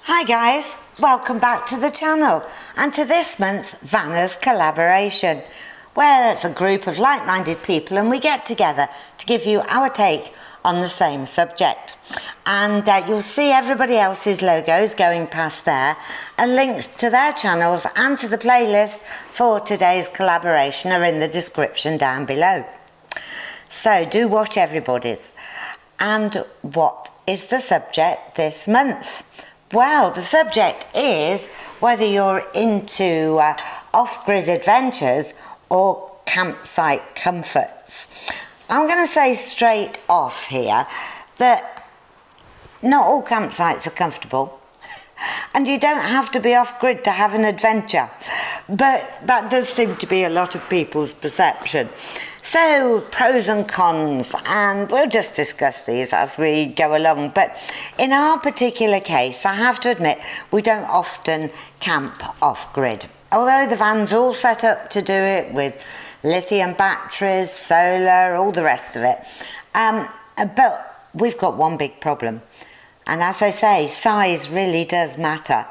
Hi guys, welcome back to the channel and to this month's Vanners collaboration, where it's a group of like-minded people and we get together to give you our take on the same subject. And you'll see everybody else's logos going past there, and links to their channels and to the playlist for today's collaboration are in the description down below. So do watch everybody's. And what is the subject this month? Well, the subject is whether you're into off-grid adventures or campsite comforts. I'm going to say straight off here that not all campsites are comfortable, and you don't have to be off-grid to have an adventure, but that does seem to be a lot of people's perception. So, pros and cons, and we'll just discuss these as we go along. But in our particular case, I have to admit, we don't often camp off-grid. Although the van's all set up to do it with lithium batteries, solar, all the rest of it. But we've got one big problem. And as I say, size really does matter.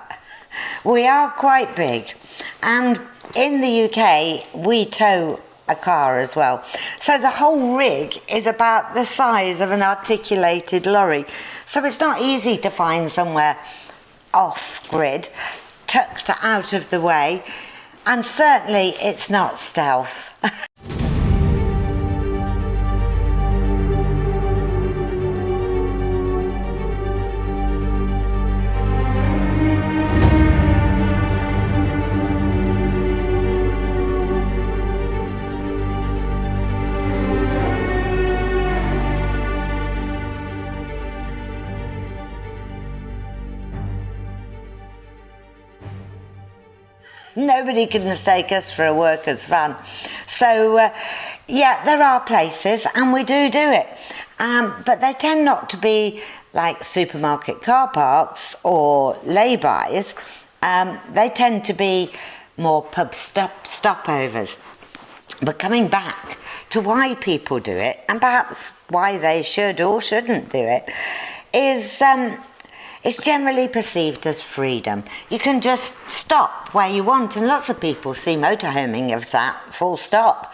We are quite big. And in the UK, we tow a car as well. So the whole rig is about the size of an articulated lorry. So it's not easy to find somewhere off-grid, tucked out of the way, and certainly it's not stealth. Nobody can mistake us for a worker's van. So, yeah, there are places, and we do it. But they tend not to be like supermarket car parks or lay-bys. They tend to be more pub stopovers. But coming back to why people do it, and perhaps why they should or shouldn't do it, is it's generally perceived as freedom. You can just stop where you want, and lots of people see motorhoming as that, full stop.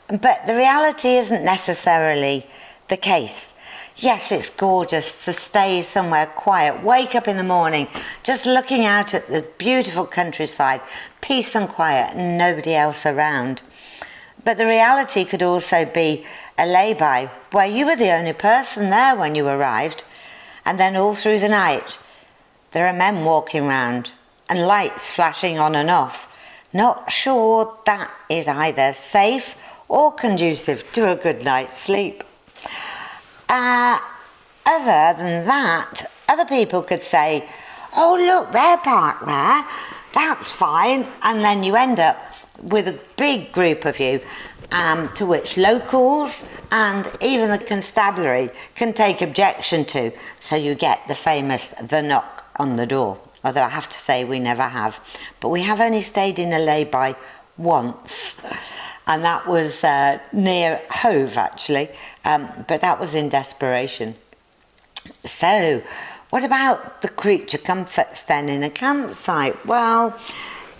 But the reality isn't necessarily the case. Yes, it's gorgeous to stay somewhere quiet, wake up in the morning, just looking out at the beautiful countryside, peace and quiet, and nobody else around. But the reality could also be a lay-by, where you were the only person there when you arrived, and then all through the night, there are men walking around and lights flashing on and off. Not sure that is either safe or conducive to a good night's sleep. Other than that, other people could say, oh look, they're parked there, that's fine. And then you end up with a big group of you, to which locals and even the constabulary can take objection to. So you get the famous the knock on the door. Although I have to say we never have. But we have only stayed in a lay-by once. And that was near Hove actually. But that was in desperation. So what about the creature comforts then in a campsite? Well,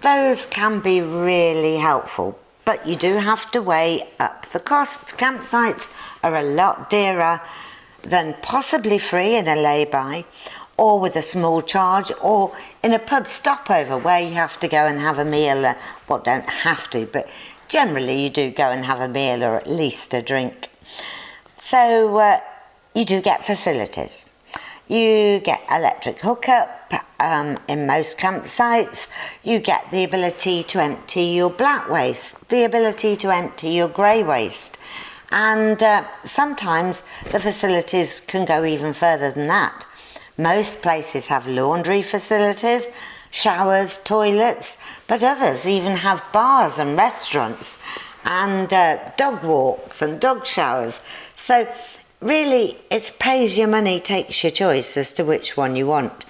those can be really helpful. But you do have to weigh up the costs. Campsites are a lot dearer than possibly free in a lay-by, or with a small charge, or in a pub stopover where you have to go and have a meal. Well, don't have to, but generally you do go and have a meal or at least a drink. So you do get facilities. You get electric hookup in most campsites. You get the ability to empty your black waste, the ability to empty your grey waste. And sometimes the facilities can go even further than that. Most places have laundry facilities, showers, toilets, but others even have bars and restaurants and dog walks and dog showers. So really, it's pays your money, takes your choice as to which one you want.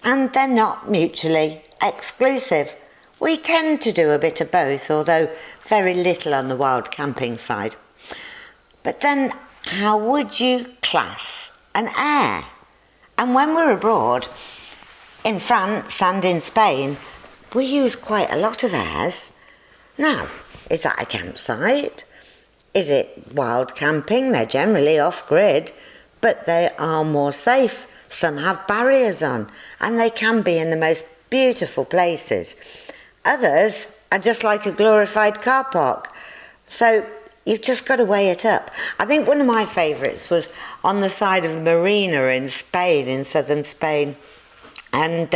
And they're not mutually exclusive. We tend to do a bit of both, although very little on the wild camping side. But then, how would you class an air? And when we're abroad, in France and in Spain, we use quite a lot of airs. Now, is that a campsite? Is it wild camping? They're generally off-grid, but they are more safe. Some have barriers on, and they can be in the most beautiful places. Others are just like a glorified car park. So you've just got to weigh it up. I think one of my favourites was on the side of a marina in Spain, in southern Spain. And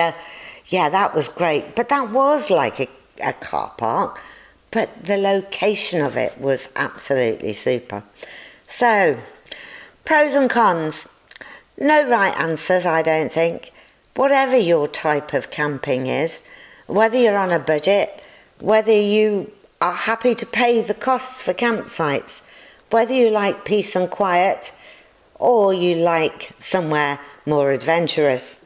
yeah, that was great. But that was like a car park. But the location of it was absolutely super. So, pros and cons. No right answers, I don't think. Whatever your type of camping is, whether you're on a budget, whether you are happy to pay the costs for campsites, whether you like peace and quiet, or you like somewhere more adventurous.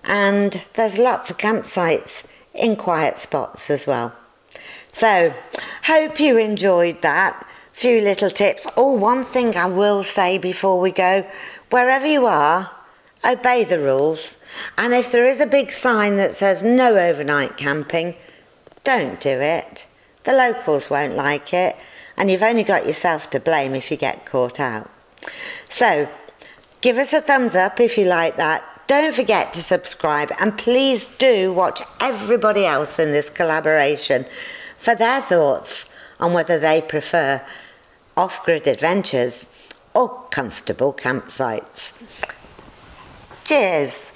And there's lots of campsites in quiet spots as well. So, hope you enjoyed that. Few little tips. Oh, one thing I will say before we go, wherever you are, obey the rules. And if there is a big sign that says no overnight camping, don't do it. The locals won't like it, and you've only got yourself to blame if you get caught out. So, give us a thumbs up if you like that. Don't forget to subscribe, and please do watch everybody else in this collaboration for their thoughts on whether they prefer off-grid adventures or comfortable campsites. Cheers!